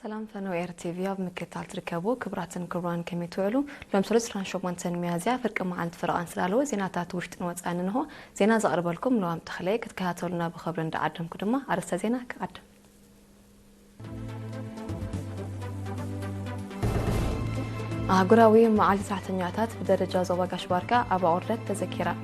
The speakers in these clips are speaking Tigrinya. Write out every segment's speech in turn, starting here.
سلام فنوير تي في بمكتال تركبو كبراتن كبران كمي توعلو لهم سلسلان شوبانتن ميازيا فرق معالت فرقان سلالو زيناتات وشتن وصانن هو زينا زقرب لكم لو ام تخلي كتكاتلنا بخبرن دعدم كدما ارستا زينا كقدم غراوي معالت ساعتنياتات بدرجه زواج شباركا ابا اوردت تذكيره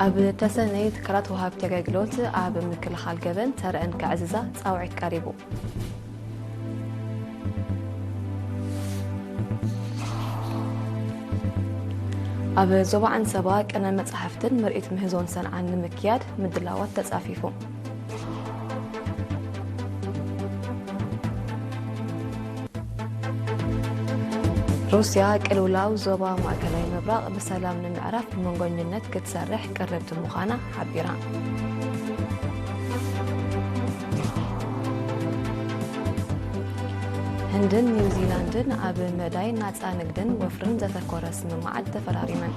أب تسنيت كرات وهاب تجاجلوت أب مكل خال جبن ترى كعززة تصاوعت قريبو أب زوبا عن سباك أنا متصحفتن مرئت مهزون سن عن مكياد مدلاوات تصافيفو روسيا كلولاو زوبا مأكلاي مبرق بسلام نمعرف منغنينت كتسرح قربت مخانا حبيران هندن نيوزيلاندن أب مداي ناتسا نقدن وفرن ذات كورس ممعد تفراريمن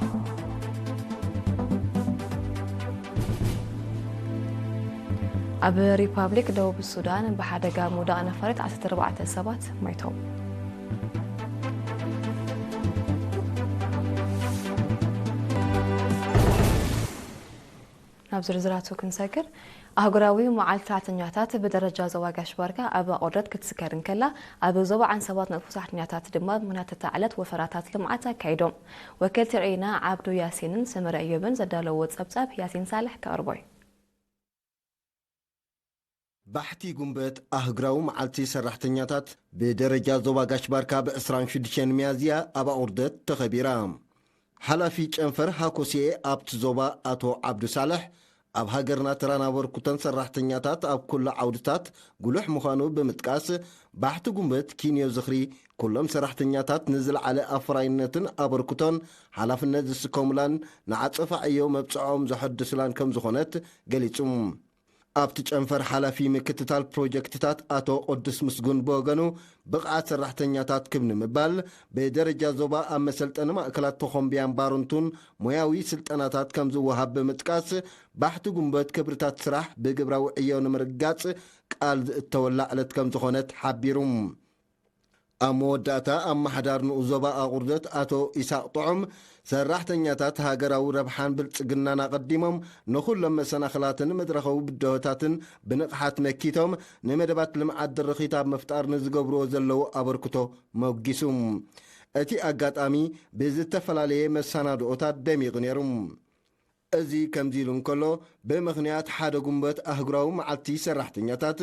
أب ريبابليك دوب السودان بحدقا مودا نفرت 14 سبات ميتو نابزر زراتو كنسكر أهجراوي معالت ساعتنياتات بدرجة زواج أشباركا أبا أوردت كتسكرن كلا أبا زوبا عن سبات نفوسح نياتات دماد منات تعلت وفراتات لمعتا كيدوم وكلت رأينا عبدو ياسين سمر أيوبن زدالو واتساب ياسين صالح كأربوي بحتي قنبت أهجراو معالتي سرحتنياتات بدرجة زواج أشباركا بإسران شدشين ميازيا أبا أوردت تخبيرام حلفي جنفر هاكوسي أبت زوبا أتو عبدو صالح أب هاجرنا ترانا وركوتن سرحتنياتات أب كل عودتات قلوح مخانو بمتكاس بحت قنبت كينيو زخري كلهم سرحتنياتات نزل على أفراينتن أبركوتن حلف النزل كوملان نعطف أيو مبصعوم زحد سلان كم زخونت قليتم أبت جنفر حلفي مكتتال بروجكتات أتو قدس مسجون بوغانو بقعات سرحتنياتات كبن مبال بدرجة زوبا أما سلطان مأكلات تخم بيان بارنتون موياوي سلطاناتات كمزو وهاب بمتكاس بحث قنبت كبرتات سراح بقبراو عيون مرقات قال التولع لتكم زخونت حبيروم أموداتا أما حدار نؤزوبا أغردت أتو إساء طعم سرحتنياتات هاجراو ربحان بالتقنانا قديمهم نخل لما سنخلاتن مدرخو بدوتاتن بنقحات مكيتهم نمدبات لمعد الرخيطاب مفتار نزقبرو زلو أبركتو موقسوم أتي أقات أمي بزت فلاليه مسانا دوتات دميغ نيروم أزي كمزيلون كله بمغنيات حدا قنبت أهجراو معلتي سرحتنياتات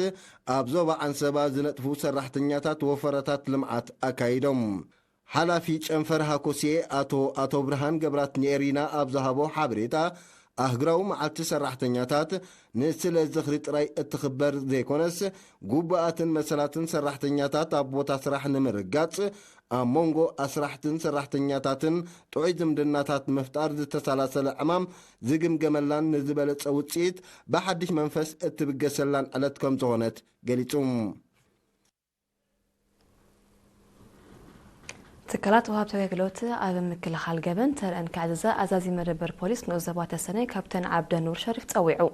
أبزوبا عن سبا زنتفو سرحتنياتات وفرتات لمعات أكايدهم حلفي جنفر هاكوسي أتو برهان قبرات نيرينا أبزهابو حابريتا أهجراو معلتي سرحتنياتات نسل الزخريط راي اتخبر ذيكونس قوباتن مسلاتن سرحتنياتات أبوتا سرح نمرقات أمونغو أسرحتن سرحتنياتاتن تعيدم دناتات مفتار ذي تسالسل أمام زقم جملان نزبلت أوتسيت بحدش منفس اتبقسلان علتكم زونت قليتم تكلات وهاب تواجلوت أبا مكل خال جبن ترى أن كعززة أزازي مربر بوليس نوزبات السنة كابتن عبد النور شريف تقويعو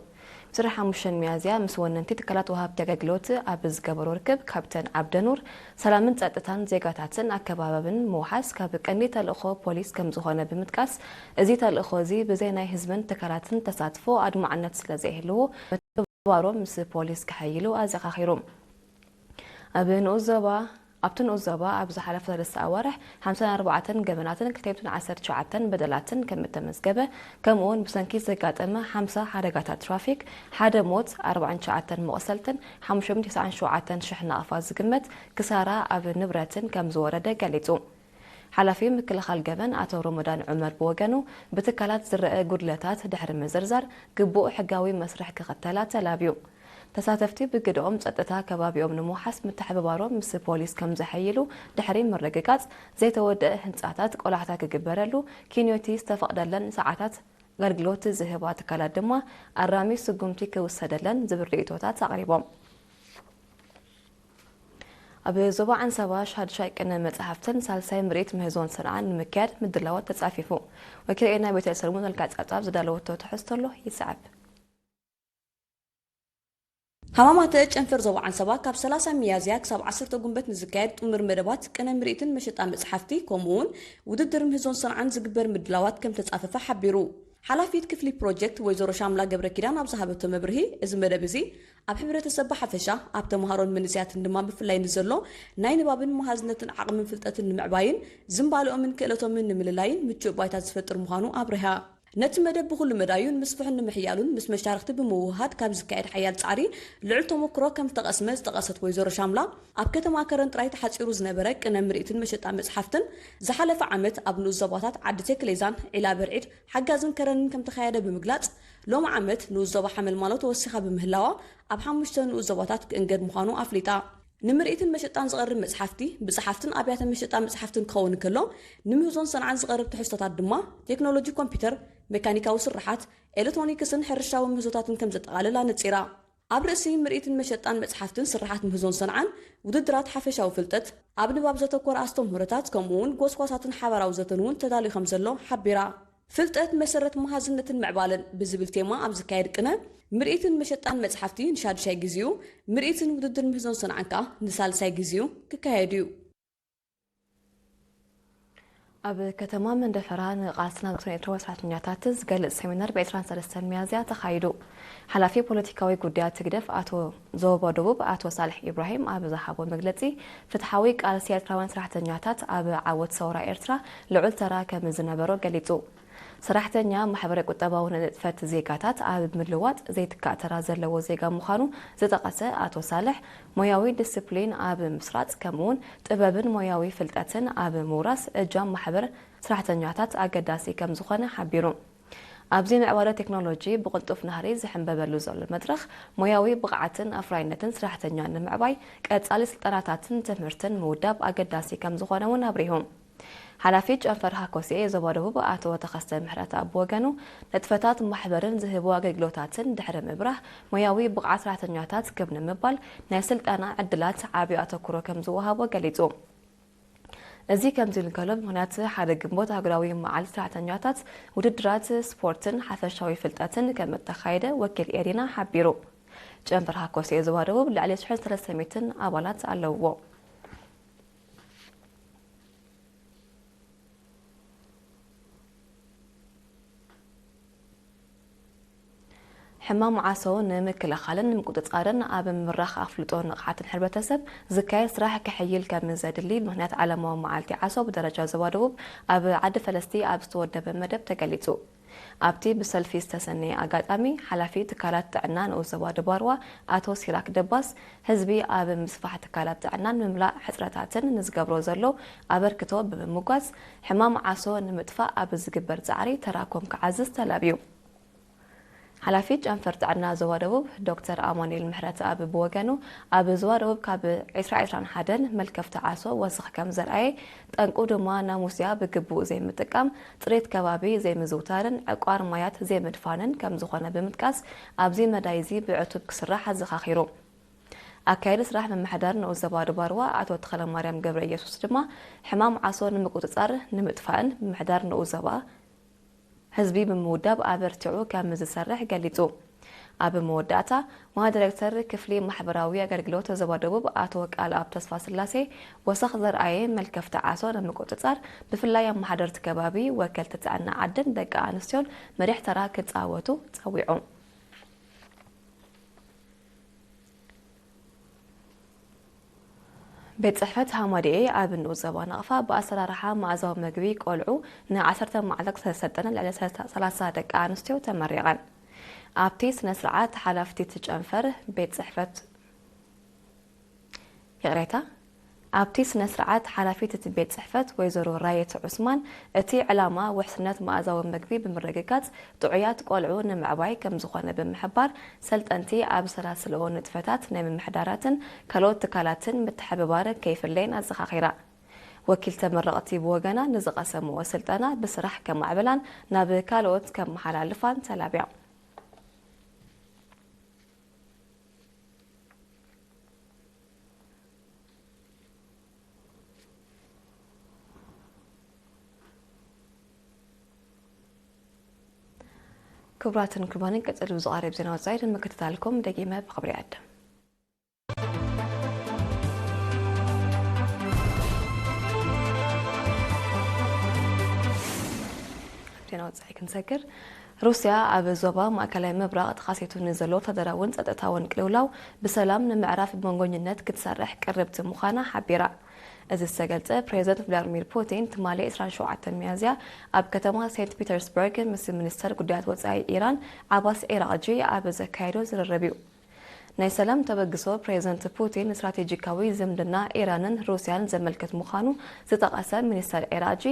بصراحة مشان ميازيا مسوون انتي تكلات وهاب تواجلوت أبز جبر وركب كابتن عبد النور سلامن تأتتان زيجاتاتن أكبابن موحس كابك أني تالأخو بوليس كم زخانة بمتكاس أزي تالأخو زي بزيناي هزبن تكلاتن تساتفو أدو معنات سلازيهلو بتبارو مس بوليس كحيلو أزاق خيروم أبن أوزبا أبتن أوزابا أبز حلف درس أوارح 54 جبناتن كتبتن 10 بدلاتن كم تمزجبة كمون بسنكي زكاة أما 5 حركات ترافيك حدا موت 4 مغسلتن 5 شعاتن شحنة أفاز قمت كسارة أب نبرتن كم زوردة قليتو حلفي مكل خال جبن أتو رمضان عمر بوغانو بتكالات زرقة قدلتات دحر مزرزر قبو حقاوي مسرح كغتالات لابيو تساتفتي بقدوم صدتا كبابيوم نموحس متحببارو مس بوليس كم زحيلو دحرين مرققات زي تودأ هنصاتات قولحتا كقبرلو كينيوتي استفقدلن ساعاتات غرقلوت زهبات كالا دما الرامي سقومتي كوسدلن زبريتوتات تقريبا أبي زوبا عن سواش هاد شاي كنا متحفتن سالساي مريت مهزون سرعان مكاد مدلوات تتصافيفو وكينا بيت السلمون الكات أطاب زدالوتو تحستلو يسعب حمامات ጨንፈር ዞባ عن سبا كاب 30 ميازيا كسب 10 ጉንበት ንዝካየድ ጥምር መደባት ቀነ ምርኢትን መሸጣ መጽሓፍቲ ከምኡውን ውድድር ምህዞን ሰንዓን ዝግበር ምድላዋት ከም ተጻፈፈ ሓቢሩ ሓላፊት ክፍሊ ፕሮጀክት ወይዘሮ ሻምላ ገብረ ኪዳን ኣብ ዝሃበቶ መብርሂ እዚ መደብ እዚ ኣብ ሕብረተሰብ ሓፈሻ ኣብ ተምሃሮን መንስያትን ድማ ብፍላይ ንዘሎ ናይ ንባብን መሃዝነትን ዓቕምን ፍልጠትን ንምዕባይን ዝምባልኦምን ክእለቶምን ንምልላይን ምቹእ ባይታ ዝፈጥር ምዃኑ ኣብርሃ ነቲ መደብ ብኩሉ መዳዩን ምስፍሕን ንምሕያሉን ምስ መሻርክቲ ብምውሃድ ካብ ዝካየድ ሓያል ጻዕሪ ልዑል ተሞክሮ ከም ተቐስመ ዝጠቐሰት ወይዘሮ ሻምላ ኣብ ከተማ ከረን ጥራይ ተሓፂሩ ዝነበረ ቅነ ምርኢትን መሸጣ መጽሓፍትን ዝሓለፈ ዓመት ኣብ ንኡስ ዞባታት ዓዲ ቴክሌዛን ዒላ በርዒድ ሓጋዝን ከረንን ከም ተኻየደ ብምግላጽ ሎሚ ዓመት ንኡስ ዞባ ሓመልማሎ ተወሲኻ ብምህላዋ ኣብ 5 ንኡስ ዞባታት ክእንገድ ምዃኑ ኣፍሊጣ ንምርኢትን መሸጣን ዝቐርብ መጽሓፍቲ ብጽሓፍትን ኣብያተ መሸጣ መጽሓፍትን ክኸውን ከሎ ንምህዞን ሰንዓን ዝቐርብ ትሕዝቶታት ድማ ቴክኖሎጂ ኮምፒውተር ሜካኒካዊ ስራሓት ኤሌክትሮኒክስን ሕርሻዊ ምህዞታትን ከም ዘጠቓልላ ነጺራ ኣብ ርእሲ ምርኢትን መሸጣን መጽሓፍትን ስራሓት ምህዞን ሰንዓን ውድድራት ሓፈሻዊ ፍልጠት ኣብ ንባብ ዘተኮረ ኣስተምህሮታት ከምኡውን ጎስጓሳትን ሓበራዊ ዘተን እውን ተዳልዩ ከም ዘሎ ሓቢራ ፍልጠት መሰረት መሃዝነትን ምዕባልን ብዝብል ቴማ ኣብ ዝካየድ ቅነ ምርኢትን መሸጣን መጽሓፍቲ ንሻድሻይ ግዚኡ ምርኢትን ውድድር ምህዞን ሰንዓን ከዓ ንሳልሳይ ግዚኡ ክካየድ እዩ ኣብ ከተማ መንደፈራ ንቃልስና ኤርትራ ሰራሕተኛታት ዝገልጽ ሴሚናር በ23 ሚያዝያ ተኻይዱ ሓላፊ ፖለቲካዊ ጉዳያት ትግደፍ ኣቶ ዞባ ደቡብ ኣቶ ሳልሕ ኢብራሂም ኣብ ዝሃቦ መግለጺ ፍትሓዊ ቃልሲ ኤርትራውያን ሰራሕተኛታት ኣብ ዓወት ሰውራ ኤርትራ ልዑል ተራ ከም ዝነበሮ ገሊጹ ሰራሕተኛ ማሕበረ ቁጠባዊ ንጥፈት ዜጋታት ኣብ ምልዋጥ ዘይትካእ ተራ ዘለዎ ዜጋ ምዃኑ ዝጠቐሰ ኣቶ ሳልሕ ሞያዊ ዲስፕሊን ኣብ ምስራጽ ከምኡውን ጥበብን ሞያዊ ፍልጠትን ኣብ ምውራስ እጃም ማሕበር ሰራሕተኛታት ኣገዳሲ ከም ዝኾነ ሓቢሩ ኣብዚ ምዕባለ ቴክኖሎጂ ብቕልጡፍ ናህሪ ዝሕንበበሉ ዘሎ መድረኽ ሞያዊ ብቕዓትን ኣፍራይነትን ሰራሕተኛ ንምዕባይ ቀጻሊ ስልጠናታትን ትምህርትን ምውዳብ ኣገዳሲ ከም ዝኾነ እውን ኣብሪሁ ሓላፊ ጨንፈር ሃኮሴ ዞባ ደቡብ ኣቶ ተኸስተ ምሕረት ኣብ ወገኑ ነጥፈታት ማሕበርን ዝህቡ ኣገልግሎታትን ድሕሪ ምብራህ ሞያዊ ብቕዓት ሰራሕተኛታት ክብ ንምባል ናይ ስልጠና ዕድላት ዓብዪ ኣተኩሮ ከም ዝወሃቦ ገሊጹ እዚ ከምዚ ንከሎ ምክንያት ሓደ ግንቦት ሃገራዊ መዓልቲ ሰራሕተኛታት ውድድራት ስፖርትን ሓፈሻዊ ፍልጠትን ከም ተኻይደ ወኪል ኤሪና ሓቢሩ ጨንፈር ሃኮሴ ዞባ ደቡብ ልዕሊ 300 ኣባላት ኣለውዎ حمام عصو نمكلخالن نمقطعارن أب مرخ أفلطون نقحات حربتسب زكاية صراحة كحيل كم زاد الليل مهنات على ما معلتي عصو بدرجة زوادوب أب عد فلسطي أب صور دب مدب تقليتو أبتي بسلفي استسني أقاتامي حلفي تكالات عنان أو زواد باروا أتو سيراك دباس حزبي أب مصفحة تكالات عنان مملاء حسراتاتن نزقبرو زلو أبر كتب بمقاس حمام عصو نمتفا أب زقبر زعري تراكم كعزز تلابيو حلفيج أنفرت عنا زوادوب دكتور أماني المحرات أب بوجانو أب زوادوب كاب عشرة حدن ملكف تعاسو وسخ كم زرعي تنقود ما ناموسيا بجبو زي متكام طريت كبابي زي مزوتارن أقوار مايات زي مدفانن كم زخانة بمتكاس أب زي مدايزي بعتوب كسراحة زخاخيرو أكيد صراح من محضر نو زبادو باروا أتو تخلى مريم جبر يسوس جما حمام عصور نمقوتصار نمتفان محضر نو زبا حزبي بموداب أبرتعو كم زسرح قاليتو أب موداتا ما ديركتور كفلي محبراوية قرقلوت زبادوب أتوك على أب تصفى سلاسي وسخ زرعي ملكف تعاسو نمقوتصار بفلايا محضر تكبابي وكلت تعنا عدن دقا أنستيون مريح تراك تساوتو تسويعو بيت صحفت هامادي أبن وزبان أفا بأسرارها مع زوج مجبي قلعو نعسرت معلق سلسلتنا على 3 دقائق أنستيو تمريغان أبتي سنسرعات حلفتي تجنفر بيت صحفت يغريتا أبتي سنسرعات حلفتي بيت صحفت ويزورو راية عثمان أتي علامة وحسنات مع زوج مجبي بمرققات طعيات قلعو نمعباي كم زخانة بمحبار سلت أنتي أب سلاسلون نتفتات نم محدارات كالوت تكالاتن متحببار كيف اللين الزخاخيرة وكيل تمرقتي بوغانا نزق سمو وسلطانا بسرح كمعبلان ناب كالوت كم حلالفان تلابيع ክብራትን ክርባንን ቀጽሉ ዝقارب ዜና ወጻይ መከታተልኩም ደቂመ በخبሪ አደም ዜና ወጻይ ክንሰክር ሩሲያ ኣብ ዞባ ማእከላይ ምብራቅ ተኻሲቱ ንዘሎ ተደራውን ጸጥታውን ቅልውላው ብሰላም ንምዕራፍ መንጎኝነት ክትሰርሕ ቅርብቲ ምዃና ሓቢራ እዚ ዝተገልጸ ፕሬዝደንት ቭላድሚር ፑቲን ትማሊ 27 ሚያዝያ ኣብ ከተማ ሴንት ፒተርስበርግ ምስ ሚኒስተር ጉዳያት ወጻኢ ኢራን ዓባስ ኤራቅጂ ኣብ ዘካየዶ ዝርርብ እዩ ናይ ሰላም ተበግሶ ፕሬዝደንት ፑቲን ስትራቴጂካዊ ዝምድና ኢራንን ሩሲያን ዘመልክት ምዃኑ ዝጠቐሰ ሚኒስተር ኤራቅጂ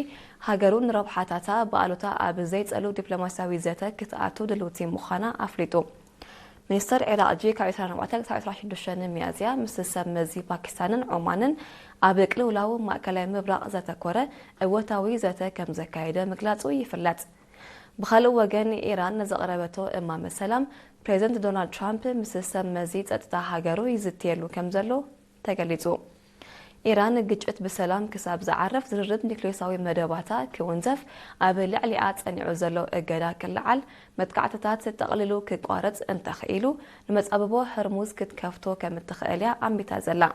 ሃገሩ ንረብሓታታ በኣሉታ ኣብ ዘይጸሉ ዲፕሎማስያዊ ዘተ ክትኣቱ ድልውቲ ምዃና ኣፍሊጡ ሚኒስተር ኤራቅጂ ካብ 24-26 ሚያዝያ ምስ ሰብ መዚ ፓኪስታንን ኦማንን ኣብ ቅልውላው ማእከላይ ምብራቅ ዘተኮረ እወታዊ ዘተ ከም ዘካየደ ምግላጹ ይፍለጥ ብኻልእ ወገን ኢራን ዘቕረበቶ እማመ ሰላም ፕሬዝደንት ዶናልድ ትራምፕ ምስ ሰብ መዚ ጸጥታ ሃገሩ ይዝትየሉ ከም ዘሎ ተገሊጹ ኢራን ግጭት ብሰላም ክሳብ ዝዓረፍ ዝርርብ ኒክሌሳዊ መደባታ ክውንዘፍ ኣብ ልዕሊኣ ጸኒዑ ዘሎ እገዳ ክልዓል መጥቃዕትታት ተቐሊሉ ክቋረጽ እንተኽኢሉ ንመጻበቦ ህርሙዝ ክትከፍቶ ከም እትኽእል ኣንቢታ ዘላ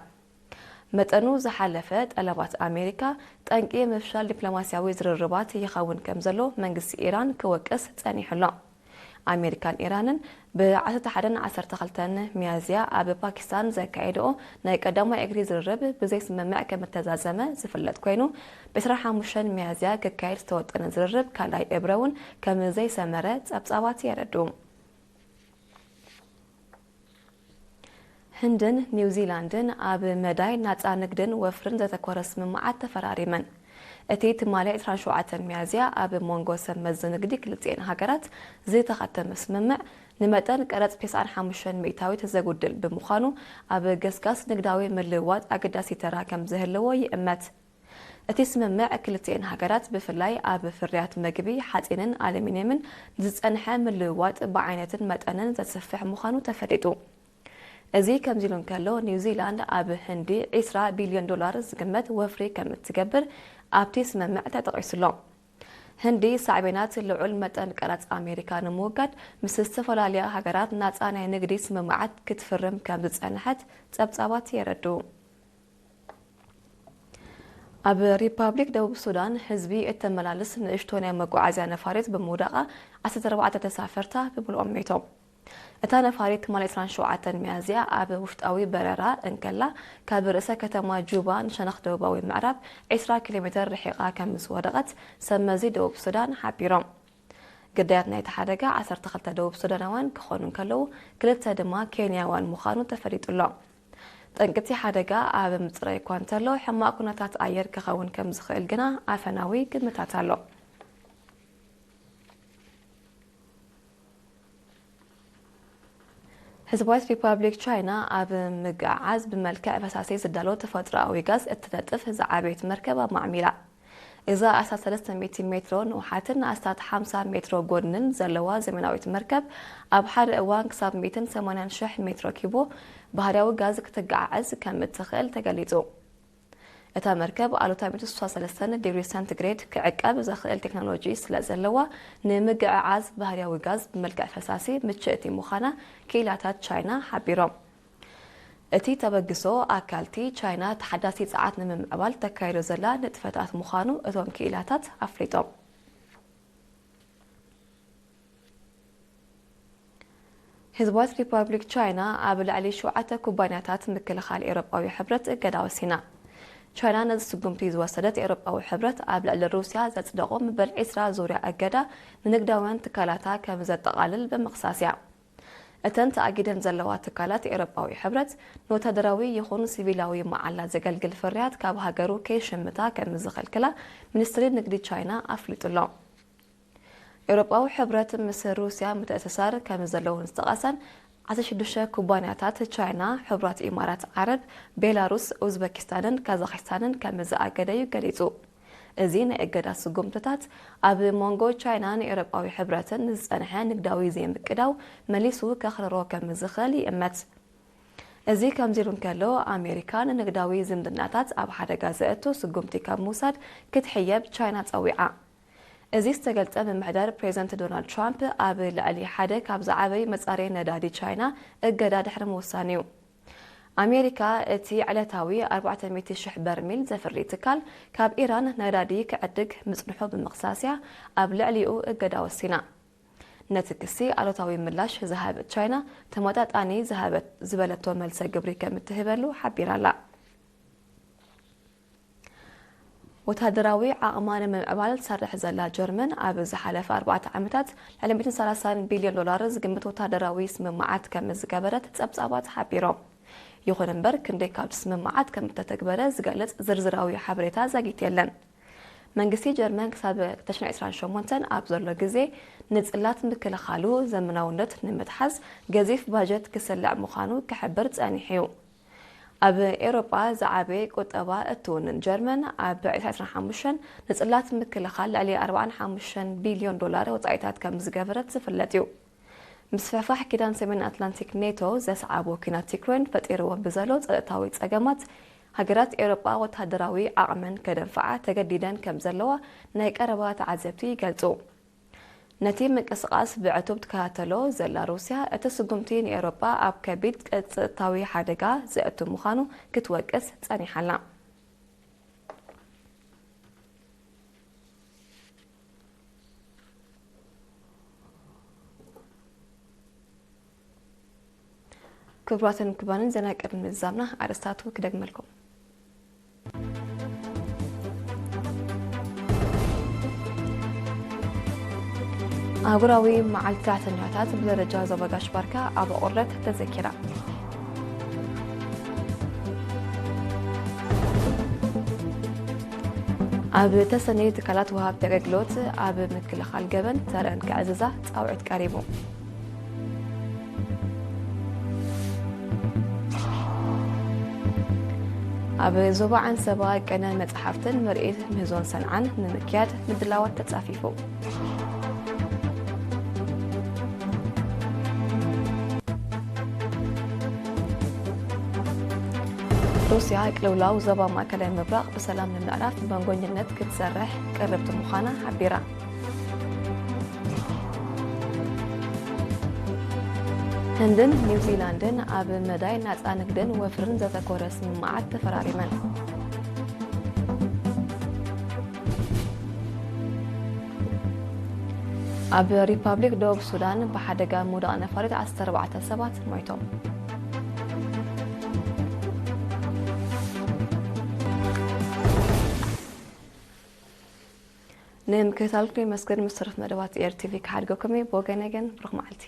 መጠኑ ዝሓለፈ ጠለባት ኣሜሪካ ጠንቂ ምፍሻል ዲፕሎማስያዊ ዝርርባት ይኸውን ከም ዘሎ መንግስቲ ኢራን ክወቅስ ጸኒሕሎ ኣሜሪካን ኢራንን ብ11-12 ሚያዝያ ኣብ ፓኪስታን ዘካየድኦ ናይ ቀዳማይ እግሪ ዝርርብ ብዘይ ስምምዕ ከም ተዛዘመ ዝፍለጥ ኮይኑ ብ25 ሚያዝያ ክካየድ ዝተወጠነ ዝርርብ ካልኣይ እብረውን ከም ዘይሰመረ ጸብጻባት የረድኡ ህንድን ኒውዚላንድን ኣብ መዳይ ናጻ ንግድን ወፍርን ዘተኮረ ስምምዓት ተፈራሪመን እቲ ትማሊ 27 ሚያዝያ ኣብ ሞንጎ ሰብ መዚ ንግዲ ክልቲአን ሃገራት ዝተኸተመ ስምምዕ ንመጠን ቀረጽ 95 ሚእታዊት ዘጉድል ብምዃኑ ኣብ ገስጋስ ንግዳዊ ምልውዋጥ ኣገዳሲ ተራ ከም ዝህልዎ ይእመት እቲ ስምምዕ ክልቲአን ሃገራት ብፍላይ ኣብ ፍርያት መግቢ ሓጺንን ኣሉሚንየምን ዝጸንሐ ምልውዋጥ ብዓይነትን መጠንን ዘስፍሕ ምዃኑ ተፈሊጡ እዚ ከምዚሉ እንከሎ ኒውዚላንድ ኣብ ህንዲ 20 ቢልዮን ዶላር ዝግመት ወፍሪ ከም እትገብር ኣብቲ ስምምዕ ተጠቒሱሎ ህንዲ ሳዕቤናት ልዑል መጠን ቀረጽ ኣሜሪካ ንምውጋድ ምስ ዝተፈላለያ ሃገራት ናጻ ናይ ንግዲ ስምምዓት ክትፍርም ከም ዝጸንሐት ጸብጻባት የረድኡ ኣብ ሪፓብሊክ ደቡብ ሱዳን ህዝቢ እተመላልስ ንእሽቶ ናይ መጓዓዝያ ነፋሪት ብምውዳቓ 14 ተሳፈርታ ብብልኦም ሞይቶም እታ ነፋሪት ትማሊ 27 ሚያዝያ ኣብ ውሽጣዊ በረራ እንከላ ካብ ርእሰ ከተማ ጁባ ንሸነኽ ደቡባዊ ምዕራብ 20 ኪሎ ሜትር ርሒቓ ከም ዝወደቐት ሰብ መዚ ደቡብ ሱዳን ሓቢሮም ግዳያት ናይቲ ሓደጋ 12 ደቡብ ሱዳናውያን ክኾኑ ከለዉ ክልተ ድማ ኬንያውያን ምዃኑ ተፈሊጡሎ ጠንቅቲ ሓደጋ ኣብ ምፅራይ እኳ እንተሎ ሕማቕ ኩነታት ኣየር ክኸውን ከም ዝኽእል ግና ኣፈናዊ ግምታት ኣሎ ህዝባዊት ሪፓብሊክ ቻይና ኣብ ምግዓዝ ብመልክዕ ፈሳሲ ዝዳሎ ተፈጥሮኣዊ ጋዝ እትነጥፍ ዝዓበየት መርከብ ኣብ ማዕሚላ እዛ 13 ሜትሮ ንውሓትን ኣስታት 50 ሜትሮ ጎድንን ዘለዋ ዘመናዊት መርከብ ኣብ ሓደ እዋን ክሳብ 180,000 ሜትሮ ኪቦ ባህርያዊ ጋዝ ክትጋዓዝ ከም እትኽእል ተገሊጹ እታ መርከብ ኣሉታዊ 63 ዲግሪ ሰንቲግሬድ ክዕቀብ ዘኽእል ቴክኖሎጂ ስለ ዘለዋ ንምግዕዓዝ ባህርያዊ ጋዝ ብመልክዕ ፈሳሲ ምችእቲ ምዃና ክኢላታት ቻይና ሓቢሮም እቲ ተበግሶ ኣካልቲ ቻይና ተሓዳሲ ጸዓት ንምምዕባል ተካይዶ ዘላ ንጥፈታት ምዃኑ እቶም ክኢላታት ኣፍሊጦም ህዝባዊት ሪፓብሊክ ቻይና ኣብ ልዕሊ 7 ኩባንያታት ምክልኻል ኤውሮጳዊ ሕብረት እገዳ ወሲና ቻይና ነዚ ስጉምቲ ዝወሰደት ኤውሮጳዊ ሕብረት ኣብ ልዕሊ ሩስያ ዘጽደቆ መበል 20 ዙርያ እገዳ ንንግዳውያን ትካላታ ከም ዘጠቓልል ብምኽሳስ እያ እተን ተኣጊደን ዘለዋ ትካላት ኤውሮጳዊ ሕብረት ንወታደራዊ ይኹን ሲቪላዊ መዓላ ዘገልግል ፍርያት ካብ ሃገሩ ከይሽምታ ከም ዝኸልክላ ሚኒስትሪ ንግዲ ቻይና ኣፍሊጡሎ ኤውሮጳዊ ሕብረት ምስ ሩስያ ምትእስሳር ከም ዘለውን ዝተቐሰን 16 ኩባንያታት ቻይና ሕብራት ኢማራት ዓረብ ቤላሩስ ኡዝቤኪስታንን ካዛኽስታንን ከም ዝኣገደዩ ገሊጹ እዚ ናይ እገዳ ስጉምትታት ኣብ ሞንጎ ቻይናን ኤውሮጳዊ ሕብረትን ዝጸንሐ ንግዳዊ ዘይምቅዳው መሊሱ ከኽርሮ ከም ዝኽእል ይእመት እዚ ከምዚሉ እንከሎ ኣሜሪካን ንግዳዊ ዝምድናታት ኣብ ሓደጋ ዘእቱ ስጉምቲ ካብ ምውሳድ ክትሕየብ ቻይና ጸዊዓ እዚ ዝተገልጸ ምምሕዳር ፕሬዚደንት ዶናልድ ትራምፕ ኣብ ልዕሊ ሓደ ካብ ዝዓበይ መጻረዪ ነዳዲ ቻይና እገዳ ድሕሪ ምውሳን እዩ። ኣሜሪካ እቲ ዕለታዊ 400,000 በርሚል ዘፍሪ ትካል ካብ ኢራን ነዳዲ ክዕድግ ምጽንሑ ብምኽሳስያ ኣብ ልዕሊኡ እገዳ ወሲና። ነቲ ክሲ ኣሎታዊ ምላሽ ዝሃበት ቻይና ተመጣጣኒ ዝበለቶ መልሰ ግብሪ ከም እትህበሉ ሓቢራላ። ወታደራዊ ዓቕማ ንምዕባል ትሰርሕ ዘላ ጀርመን ኣብ ዝሓለፈ 4 ዓመታት ልዕሊ $130 ቢልዮን ዝግምት ወታደራዊ ስምምዓት ከም ዝገበረት ጸብጻባት ሓቢሮም። ይኹን እምበር ክንደይ ካብቲ ስምምዓት ከም እተተግበረ ዝገልጽ ዝርዝራዊ ሓበሬታ ዘግይት የለን። መንግስቲ ጀርመን ክሳብ 2028 ኣብ ዘሎ ግዜ ንጽላት ምክልኻሉ ዘመናውነት ንምትሓዝ ገዚፍ ባጀት ክስልዕ ምዃኑ ክሕብር ጸኒሑ እዩ። ኣብ ኤውሮጳ ዝዓበየ ቁጠባ እትውንን ጀርመን ኣብ 2025 ንጽላት ምክልኻል ልዕሊ $45 ቢልዮን ወጻኢታት ከም ዝገበረት ዝፍለጥ እዩ። ምስፍሕፋሕ ኪዳን ሰሜን ኣትላንቲክ ኔቶ ዘስዓቦ ኩናት ዩክሬን ፈጢርዎ ብዘሎ ጸጥታዊ ጸገማት ሃገራት ኤውሮጳ ወታደራዊ ዓቕመን ከደንፍዓ ተገዲደን ከም ዘለዋ ናይ ቀረባ ተዓዘብቲ ይገልጹ። ነቲ ምንቅስቓስ ብዕቱብ ትከታተሎ ዘላ ሩስያ እቲ ስጉምቲ ንኤውሮጳ ኣብ ከቢድ ጸጥታዊ ሓደጋ ዘእቱ ምዃኑ ክትወቅስ ጸኒሓላ። ክቡራትን ክቡራንን ዜና ቅድሚ ምዛምና ኣርእስታቱ ክደግመልኩም። ኣህጉራዊ መዓልቲ ሰራሕተኛታት ብደረጃ ዞባ ጋሽ ባርካ ኣብ ቁረት ተዘኪራ። ኣብ ተሰነይ ትካላት ወሃብቲ ኣገልግሎት ኣብ ምክልኻል ገበን ተረን ክዕዝዛ ጻውዒት ቀሪቡ። ኣብ ዞባ ዓንሰባ ቀነ መጽሓፍትን ምርኢት ምህዞን ሰንዓን ንምክያድ ምድላዋት ተጻፊፉ። ሩስያ ቅልውላው ዞባ ማእከላዊ ምብራቕ ብሰላም ንምዕራፍ መንጎኝነት ክትሰርሕ ቅርብቲ ምዃና ሓቢራ። ህንድን ኒውዚላንድን ኣብ መዳይ ናፃ ንግድን ወፍርን ዘተኮረ ስምምዓት ተፈራሪመን። ኣብ ሪፐብሊክ ደቡብ ሱዳን ብሓደጋ ምውዳቕ ነፋሪት 14 ሰባት ሞይቶም። ንምክትታልኩም መስገድ ምስርፍ መደባት ኤርቲቪ ክሓድገኩም ብወገነገን ብሩኽ መዓልቲ